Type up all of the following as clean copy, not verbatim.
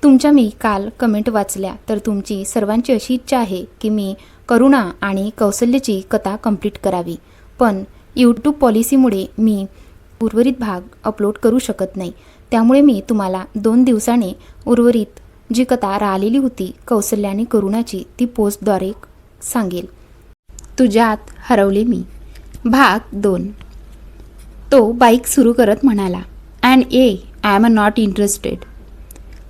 तुमच्या मी काल कमेंट वाचल्या तर तुमची सर्वांची अशी इच्छा आहे की मी करुणा आणि कौसल्याची कथा कंप्लीट करावी, पण यूट्यूब पॉलिसीमुळे मी उर्वरित भाग अपलोड करू शकत नाही। त्यामुळे मी तुम्हाला 2 दिवसाने उर्वरित जी कथा राहिलेली होती कौसल्या आणि करुणाची ती पोस्टद्वारे सांगेल। तुझ्यात हरवले मी भाग 2। तो बाईक सुरू करत म्हणाला, and I am not interested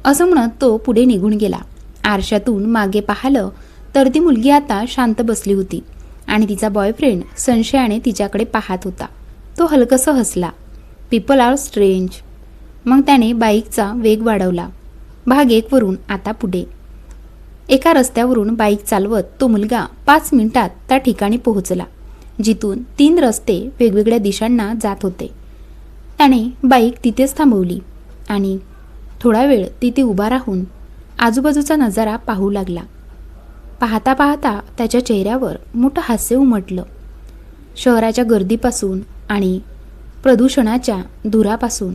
असं म्हणत तो पुढे निघून गेला। आरशातून मागे पाहिलं तर ती मुलगी आता शांत बसली होती आणि तिचा बॉयफ्रेंड संशयाने तिच्याकडे पाहत होता। तो हलकसं हसला, पीपल आर स्ट्रेंज। मग त्याने बाईकचा वेग वाढवला। भाग 1 वरून आता पुढे। एका रस्त्यावरून बाईक चालवत तो मुलगा 5 मिनिटात त्या ठिकाणी पोहोचला जिथून 3 रस्ते वेगवेगळ्या दिशांना जात होते। त्याने बाईक तिथेच थांबवली आणि थोडा वेळ तिथे उभा राहून आजूबाजूचा नजारा पाहू लागला। पाहता पाहता त्याच्या चेहऱ्यावर मोठं हास्य उमटलं। शहराच्या गर्दीपासून आणि प्रदूषणाच्या धुरापासून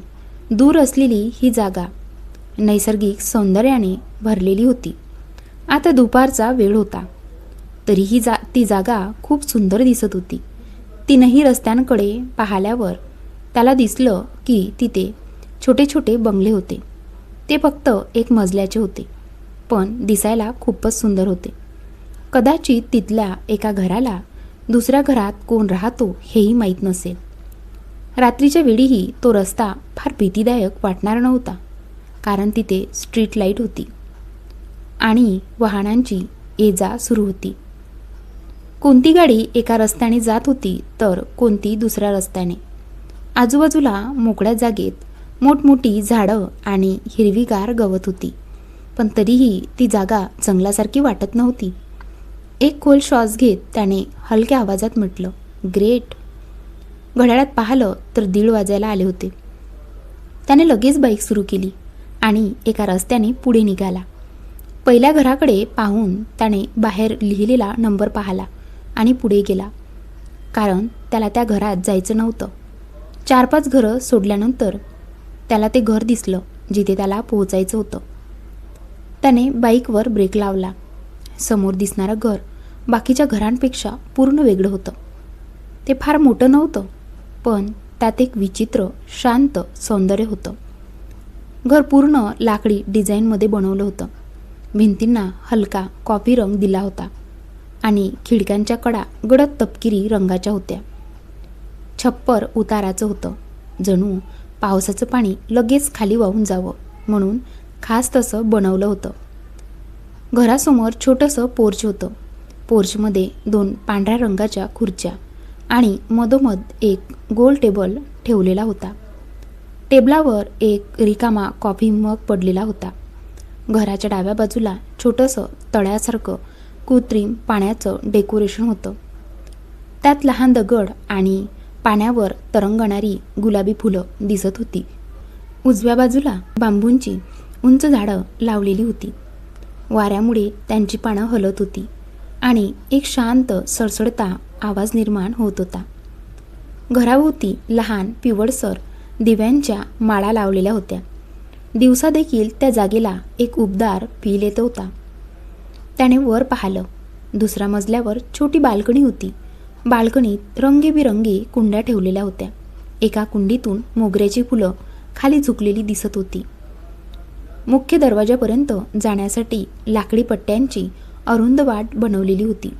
दूर असलेली ही जागा नैसर्गिक सौंदर्याने भरलेली होती। आता दुपारचा वेळ होता तरीही ती जागा खूप सुंदर दिसत होती। तीनही रस्त्यांकडे पाहिल्यावर त्याला दिसलं की तिथे छोटे छोटे बंगले होते। ते फक्त 1 मजल्याचे होते, पण दिसायला खूपच सुंदर होते। कदाचित तिथल्या एका घराला दुसऱ्या घरात कोण राहतो हेही माहीत नसेल। रात्रीच्या वेळीही तो रस्ता फार भीतीदायक वाटणार नव्हता, कारण तिथे स्ट्रीट लाईट होती आणि वाहनांची ये-जा सुरू होती। कोणती गाडी एका रस्त्याने जात होती तर कोणती दुसऱ्या रस्त्याने। आजूबाजूला मोकळ्या जागेत मोठमोठी झाडं आणि हिरवीगार गवत होती, पण तरीही ती जागा जंगलासारखी वाटत नव्हती। एक खोल श्वास घेत त्याने हलक्या आवाजात म्हटलं, ग्रेट। घड्याळात पाहिलं तर 1:30 वाजायला आले होते। त्याने लगेच बाईक सुरू केली आणि एका रस्त्याने पुढे निघाला। पहिल्या घराकडे पाहून त्याने बाहेर लिहिलेला नंबर पाहिला आणि पुढे गेला, कारण त्याला त्या घरात जायचं नव्हतं। 4-5 घरं सोडल्यानंतर त्याला ते घर दिसलं जिथे त्याला पोहोचायचं होतं। त्याने बाईकवर ब्रेक लावला। समोर दिसणारं घर बाकीच्या घरांपेक्षा पूर्ण वेगळं होतं। ते फार मोठं नव्हतं, पण त्यात एक विचित्र शांत सौंदर्य होतं। घर पूर्ण लाकडी डिझाईनमध्ये बनवलं होतं। भिंतींना हलका कॉफी रंग दिला होता आणि खिडक्यांच्या कडा गडद तपकिरी रंगाच्या होत्या। छप्पर उताराचं होतं, जणू पावसाचं पाणी लगेच खाली वाहून जावं म्हणून खास तसं बनवलं होतं। घरासमोर छोटंसं पोर्च होतं। पोर्चमध्ये 2 पांढऱ्या रंगाच्या खुर्च्या आणि मधोमध एक गोल टेबल ठेवलेला होता। टेबलावर एक रिकामा कॉफी मग पडलेला होता। घराच्या डाव्या बाजूला छोटंसं तळ्यासारखं कृत्रिम पाण्याचं डेकोरेशन होतं। त्यात लहान दगड आणि पाण्यावर तरंगणारी गुलाबी फुलं दिसत होती। उजव्या बाजूला बांबूंची उंच झाडं लावलेली होती। वाऱ्यामुळे त्यांची पानं हलत होती आणि एक शांत सडसडता आवाज निर्माण होत होता। घराभोवती लहान पिवळसर दिव्यांच्या माळा लावलेल्या होत्या। दिवसा देखील त्या जागेला एक उबदार फील येत होता। त्याने वर पाहिलं। दुसऱ्या मजल्यावर छोटी बाल्कनी होती। बाल्कनीत रंगीबिरंगी कुंड्या ठेवलेल्या होत्या। एका कुंडीतून मोगऱ्याची फुलं खाली झुकलेली दिसत होती। मुख्य दरवाजापर्यंत जाण्यासाठी लाकडी पट्ट्यांची अरुंद वाट बनवलेली होती।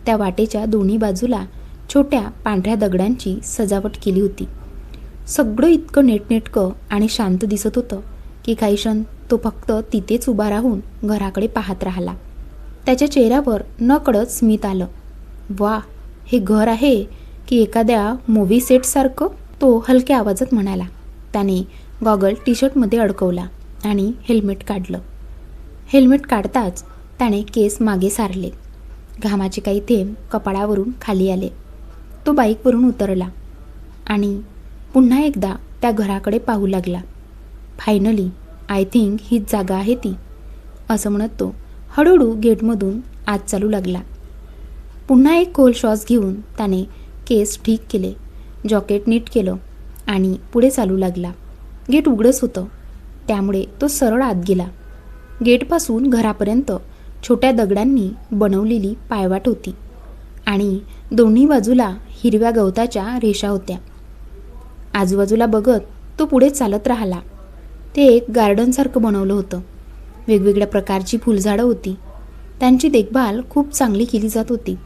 त्या वाटेच्या दोन्ही बाजूला छोट्या पांढऱ्या दगडांची सजावट केली होती। सगळं इतकं नेटनेटकं आणि शांत दिसत होतं की काही क्षण तो फक्त तिथेच उभा राहून घराकडे पाहत राहिला। त्याच्या चेहऱ्यावर नकळत स्मित आलं। वा, हे घर आहे की एखाद्या मूव्ही सेटसारखं, तो हलक्या आवाजात म्हणाला। त्याने गॉगल टी-शर्टमध्ये अडकवला आणि हेल्मेट काढलं। हेल्मेट काढताच त्याने केस मागे सारले। घामाचे काही थेंब कपाळावरून खाली आले। तो बाईकवरून उतरला आणि पुन्हा एकदा त्या घराकडे पाहू लागला। फायनली आय थिंक हीच जागा आहे ती, असं म्हणत तो हळूहळू गेटमधून आत चालू लागला। पुन्हा एक खोल श्वास घेऊन त्याने केस ठीक केले, जॉकेट नीट केलं आणि पुढे चालू लागला। गेट उघडंच होतं, त्यामुळे तो सरळ आत गेला। गेटपासून घरापर्यंत छोट्या दगडांनी बनवलेली पायवाट होती आणि दोन्ही बाजूला हिरव्या गवताच्या रेषा होत्या. आजूबाजूला बघत तो पुढे चालत राहिला. ते एक गार्डनसारखं बनवलं होतं. वेगवेगळ्या प्रकारची फुलझाडं होती. त्यांची देखभाल खूप चांगली केली जात होती.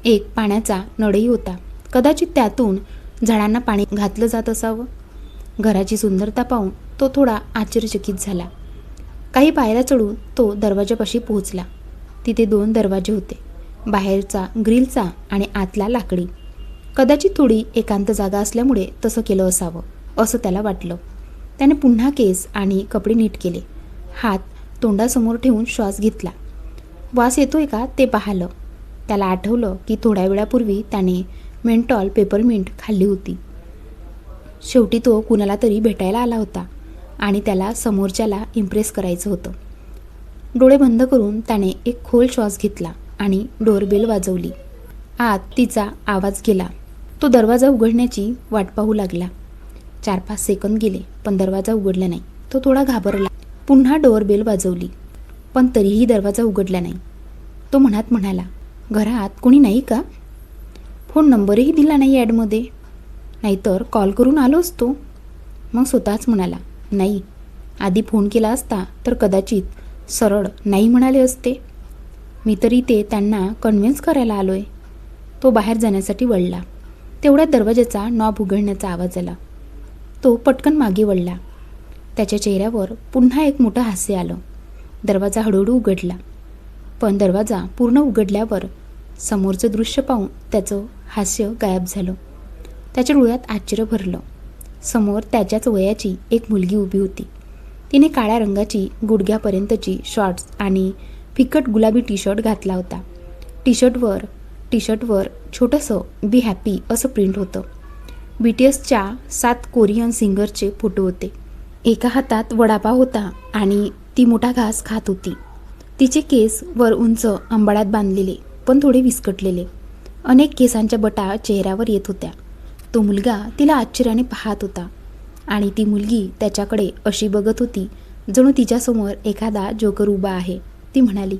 एक पाण्याचा नळही होता. कदाचित त्यातून झाडांना पाणी घातलं जात असावं. घराची सुंदरता पाहून तो थोडा आश्चर्यचकित झाला. काही पायऱ्या चढून तो दरवाजापाशी पोहोचला. तिथे 2 दरवाजे होते, बाहेरचा ग्रिलचा आणि आतला लाकडी. कदाचित थोडी एकांत जागा असल्यामुळे तसं केलं असावं असं त्याला वाटलं. त्याने पुन्हा केस आणि कपडे नीट केले. हात तोंडासमोर ठेवून श्वास घेतला. वास येतोय का ते पाहिलं. त्याला आठवलं की थोड्या वेळापूर्वी त्याने मेंटॉल पेपरमिंट खाल्ली होती. शेवटी तो कुणाला तरी भेटायला आला होता आणि त्याला समोरच्याला इम्प्रेस करायचं होतं. डोळे बंद करून त्याने एक खोल श्वास घेतला आणि डोरबेल वाजवली. आत तिचा आवाज गेला. तो दरवाजा उघडण्याची वाट पाहू लागला. 4-5 सेकंद गेले पण दरवाजा उघडला नाही. तो थोडा घाबरला. पुन्हा डोरबेल वाजवली पण तरीही दरवाजा उघडला नाही. तो मनात म्हणाला, घरात कोणी नाही का? फोन नंबरही दिला नाही ॲडमध्ये, नाहीतर कॉल करून आलो असतो. मग स्वतःच म्हणाला, नाही, आधी फोन केला असता तर कदाचित सरळ नाही म्हणाले असते. मी तरी ते त्यांना कन्व्हिन्स करायला आलोय. तो बाहेर जाण्यासाठी वळला. तेवढ्यात दरवाजाचा नॉब उघडण्याचा आवाज आला. तो पटकन मागे वळला. त्याच्या चेहऱ्यावर पुन्हा एक मोठं हास्य आलं. दरवाजा हळूहळू उघडला. पण दरवाजा पूर्ण उघडल्यावर समोरचं दृश्य पाहून त्याचं हास्य गायब झालं. त्याच्या डोळ्यात आश्चर्य भरलं. समोर त्याच्याच वयाची एक मुलगी उभी होती. तिने काळ्या रंगाची गुडघ्यापर्यंतची शॉर्ट्स आणि फिकट गुलाबी टी शर्ट घातला होता. टी शर्टवर छोटंसं बी हॅपी असं प्रिंट होतं. BTSच्या 7 कोरियन सिंगरचे फोटो होते. एका हातात वडापाव होता आणि ती मोठा घास खात होती. तिचे केस वर उंच अंबाड्यात बांधलेले पण थोडे विस्कटलेले. अनेक केसांच्या बटा चेहऱ्यावर येत होत्या. तो मुलगा तिला आश्चर्याने पाहत होता आणि ती मुलगी त्याच्याकडे अशी बघत होती जणू तिच्यासमोर एखादा जोकर उभा आहे. ती म्हणाली,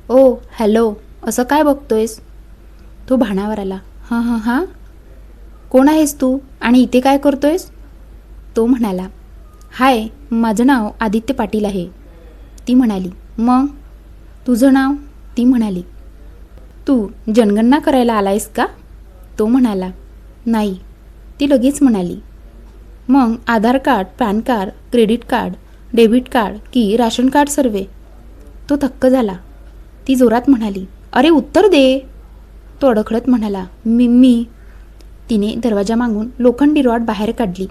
ओ हॅलो, असं काय बघतोयस? तो भानावर आला. हां, कोण आहेस तू आणि इथे काय करतोयस? तो म्हणाला, हाय, माझं नाव आदित्य पाटील आहे. ती म्हणाली, मग तुझं नाव? ती म्हणाली, तू जनगणना करायला आलायस का? तो म्हणाला, नाही. ती लगेच म्हणाली, मग Aadhaar card, pan card, credit card, debit card की राशन कार्ड सर्वे? तो थक्क झाला. ती जोरात म्हणाली, अरे उत्तर दे. तो अडखळत म्हणाला, मी. तिने दरवाजा मागून लोखंडी रॉड बाहेर काढली.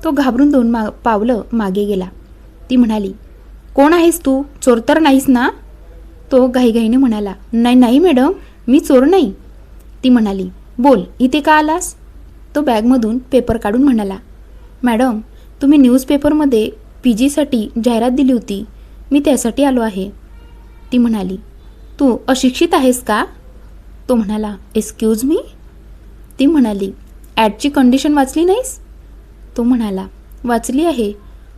तो घाबरून 2 पावलं मागे गेला. ती म्हणाली, कोण आहेस तू? चोर तर नाहीस ना? तो घाईघाईने म्हणाला, नाही मॅडम, मी चोर नाही. ती म्हणाली, बोल, इथे का आलास? तो बॅगमधून पेपर काढून म्हणाला, मॅडम, तुम्ही न्यूजपेपरमध्ये PGसाठी जाहिरात दिली होती, मी त्यासाठी आलो आहे. ती म्हणाली, तू अशिक्षित आहेस का? तो म्हणाला, एक्सक्यूज मी? ती म्हणाली, ॲडची कंडिशन वाचली नाहीस? तो म्हणाला, वाचली आहे,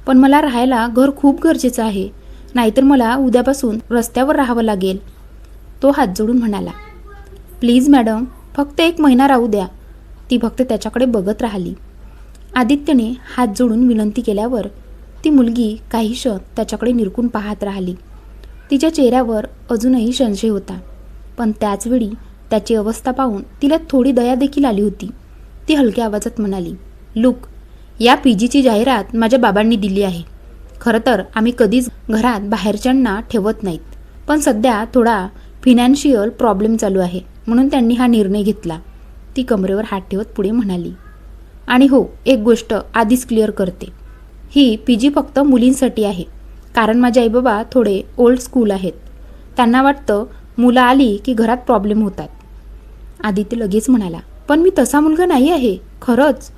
पण मला राहायला घर खूप गरजेचं आहे, नाहीतर मला उद्यापासून रस्त्यावर राहावं लागेल. तो हात जोडून म्हणाला, प्लीज मॅडम, फक्त 1 महिना राहू द्या. ती फक्त त्याच्याकडे बघत राहिली. आदित्यने हात जोडून विनंती केल्यावर ती मुलगी काही क्षण त्याच्याकडे निरखून पाहत राहिली. तिच्या चेहऱ्यावर अजूनही संशय होता, पण त्याचवेळी त्याची अवस्था पाहून तिला थोडी दया देखील आली होती. ती हलक्या आवाजात म्हणाली, लुक, या PGची जाहिरात माझ्या बाबांनी दिली आहे. खरं तर आम्ही कधीच घरात बाहेरच्यांना ठेवत नाहीत, पण सध्या थोडा फिनान्शियल प्रॉब्लेम चालू आहे म्हणून त्यांनी हा निर्णय घेतला. ती कमरेवर हात ठेवत पुढे म्हणाली, आणि हो, एक गोष्ट आधीच क्लिअर करते, ही PG फक्त मुलींसाठी आहे, कारण माझे आईबाबा थोडे ओल्ड स्कूल आहेत. त्यांना वाटतं मुलं आली की घरात प्रॉब्लेम होतात. आदित्य लगेच म्हणाला, पण मी तसा मुलगा नाही आहे, खरंच.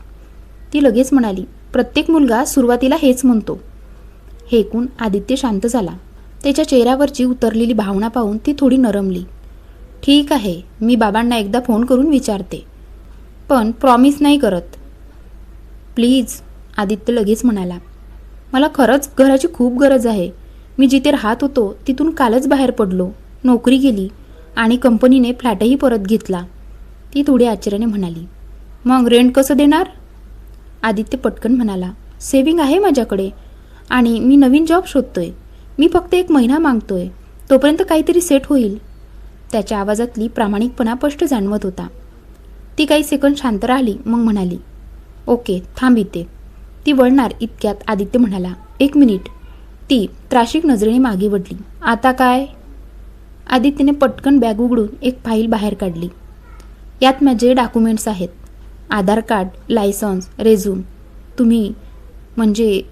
ती लगेच म्हणाली, प्रत्येक मुलगा सुरुवातीला हेच म्हणतो. हे ऐकून आदित्य शांत झाला. त्याच्या चेहऱ्यावरची उतरलेली भावना पाहून ती थोडी नरमली. ठीक आहे, मी बाबांना एकदा फोन करून विचारते, पण प्रॉमिस नाही करत. प्लीज, आदित्य लगेच म्हणाला, मला खरंच घराची खूप गरज आहे. मी जिथे राहत होतो तिथून कालच बाहेर पडलो. नोकरी गेली आणि कंपनीने फ्लॅटही परत घेतला. ती थोडी आश्चर्याने म्हणाली. मग रेंट कसं देणार? आदित्य पटकन म्हणाला. सेव्हिंग आहे माझ्याकडे आणि मी नवीन जॉब शोधतोय. मी फक्त 1 महिना मागतोय, तोपर्यंत काहीतरी सेट होईल. त्याच्या आवाजातली प्रामाणिकपणा स्पष्ट जाणवत होता. ती काही सेकंद शांत राहिली, मग म्हणाली. ओके, थांब इथे. ती वळणार इतक्यात आदित्य म्हणाला. 1 मिनिट. ती त्राशिक नजरेने मागे वळली. आता काय? आदित्यने पटकन बॅग उघडून एक फाईल बाहेर काढली. यात माझे डॉक्युमेंट्स आहेत. आधार कार्ड, लायसन्स, रेझ्यूम.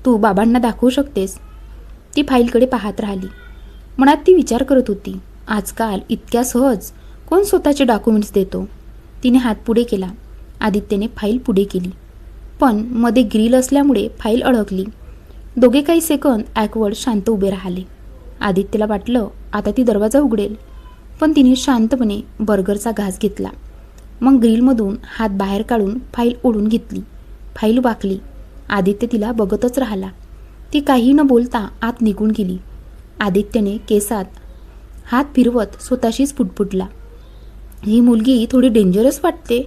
तू बाबांना दाखवू शकतेस. ती फाईलकडे पाहत राहिली. मनात ती विचार करत होती. आजकाल इतक्या सहज कोण स्वतःचे डॉक्युमेंट्स देतो? तिने हात पुढे केला. आदित्यने फाईल पुढे केली, पण मध्ये ग्रिल असल्यामुळे फाईल अडकली. दोघे काही सेकंद ॲकवर्ड शांत उभे राहिले. आदित्यला वाटलं आता ती दरवाजा उघडेल, पण तिने शांतपणे बर्गरचा घास घेतला. मग ग्रिलमधून हात बाहेर काढून फाईल ओढून घेतली. फाईल वाकली. आदित्य तिला बघतच राहिला. ती काही न बोलता आत निघून गेली. आदित्यने केसात हात फिरवत स्वतःशीच पुटपुटला. ही मुलगी थोडी डेंजरस वाटते.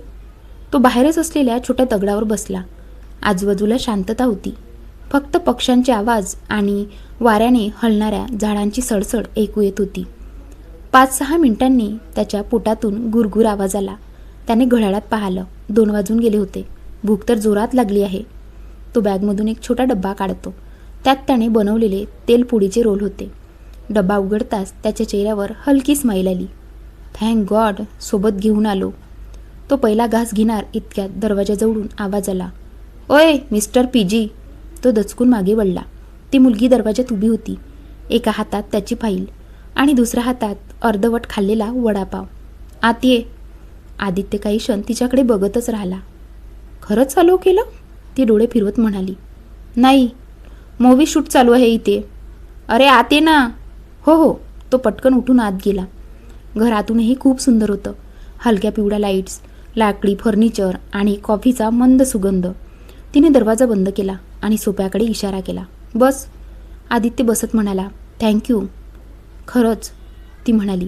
तो बाहेरच असलेल्या छोट्या दगडावर बसला. आजूबाजूला शांतता होती. फक्त पक्ष्यांचे आवाज आणि वाऱ्याने हलणाऱ्या झाडांची सडसड ऐकू येत होती. 5-6 मिनिटांनी त्याच्या पोटातून गुरगुर आवाज आला. त्याने घड्याळात पाहिलं. 2 वाजून गेले होते. भूक तर जोरात लागली आहे. तो बॅगमधून एक छोटा डब्बा काढतो. त्यात त्याने बनवलेले तेलपोळीचे रोल होते. डब्बा उघडताच त्याच्या चेहऱ्यावर हलकी स्माईल आली. थँक गॉड, सोबत घेऊन आलो. तो पहिला घास घेणार इतक्यात दरवाजाजवळून आवाज आला. ओय मिस्टर पीजी. तो दचकून मागे वळला. ती मुलगी दरवाजात उभी होती. एका हातात त्याची फाईल आणि दुसऱ्या हातात अर्धवट खाल्लेला वडापाव. आत ये. आदित्य काही क्षण तिच्याकडे बघतच राहिला. खरंच चालू केलं? ती डोळे फिरवत म्हणाली. नाही, मूव्ही शूट चालू आहे इथे. अरे आत ये ना. हो. तो पटकन उठून आत गेला. घर आतूनही खूप सुंदर होतं. हलक्या पिवळ्या लाईट्स, लाकडी फर्निचर आणि कॉफीचा मंद सुगंध. तिने दरवाजा बंद केला आणि सोफ्याकडे इशारा केला. बस. आदित्य बसत म्हणाला. थँक्यू. खरंच, ती म्हणाली.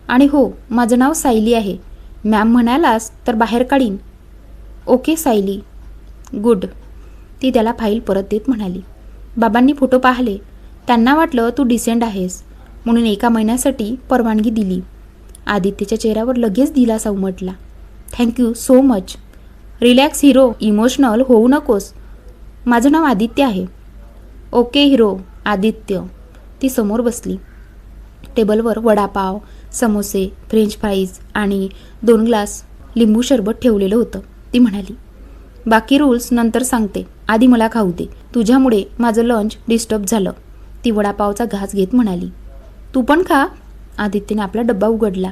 आणि हो, माझं नाव सायली आहे. मॅम म्हणालास तर बाहेर काढीन. ओके सायली. गुड. ती त्याला फाईल परत देत म्हणाली. बाबांनी फोटो पाहिले. त्यांना वाटलं तू डिसेंट आहेस म्हणून 1 महिन्यासाठी परवानगी दिली. आदित्यच्या चेहऱ्यावर लगेच दिलासा उमटला. Thank you so much. Relax hero, emotional होऊ नकोस. माझं नाव आदित्य आहे. Okay hero, Aditya. ती समोर बसली. टेबलवर वडापाव, समोसे, फ्रेंच फ्राईज आणि 2 ग्लास लिंबू सरबत ठेवलेलं होतं. ती म्हणाली. बाकी रूल्स नंतर सांगते, आधी मला खाऊ दे. तुझ्यामुळे माझं लंच डिस्टर्ब झालं. ती वडापावचा घास घेत म्हणाली. तू पण खा. आदित्यने आपला डब्बा उघडला.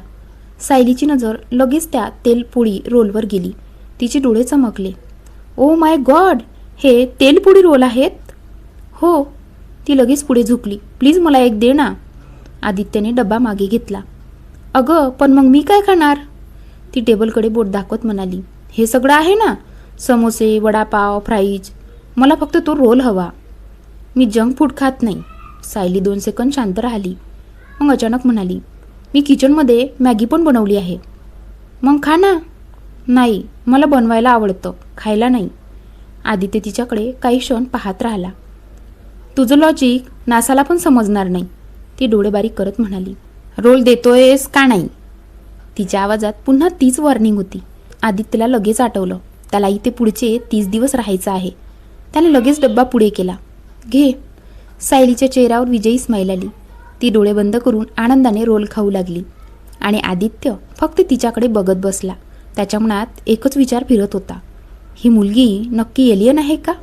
सायलीची नजर लगेच त्या तेलपोळी रोलवर गेली. तिचे डोळे चमकले. ओ माय गॉड, हे तेलपोळी रोल आहेत? हो. ती लगेच पुढे झुकली. प्लीज मला एक दे ना. आदित्यने डब्बा मागे घेतला. अगं पण मग मी काय खाणार? ती टेबलकडे बोट दाखवत म्हणाली. हे सगळं आहे ना, समोसे, वडापाव, फ्राईज. मला फक्त तो रोल हवा. मी जंक फूड खात नाही. सायली 2 सेकंद शांत राहिली. मग अचानक म्हणाली. मी किचनमध्ये मॅगी पण बनवली आहे. मग खा ना. नाही, मला बनवायला आवडतं, खायला नाही. आदित्य तिच्याकडे काही क्षण पाहत राहिला. तुझं लॉजिक नासाला पण समजणार नाही. ती डोळे बारीक करत म्हणाली. रोल देतोयस का नाही? तिच्या आवाजात पुन्हा तीच वॉर्निंग होती. आदित्यला लगेच आठवलं. त्याला इथे पुढचे 30 दिवस राहायचं आहे. त्याने लगेच डब्बा पुढे केला. घे. सायलीच्या चेहऱ्यावर विजयी स्माईल आली. ती डोळे बंद करून आनंदाने रोल खाऊ लागली आणि आदित्य फक्त तिच्याकडे बघत बसला. त्याच्या मनात एकच विचार फिरत होता. ही मुलगी नक्की एलियन आहे का?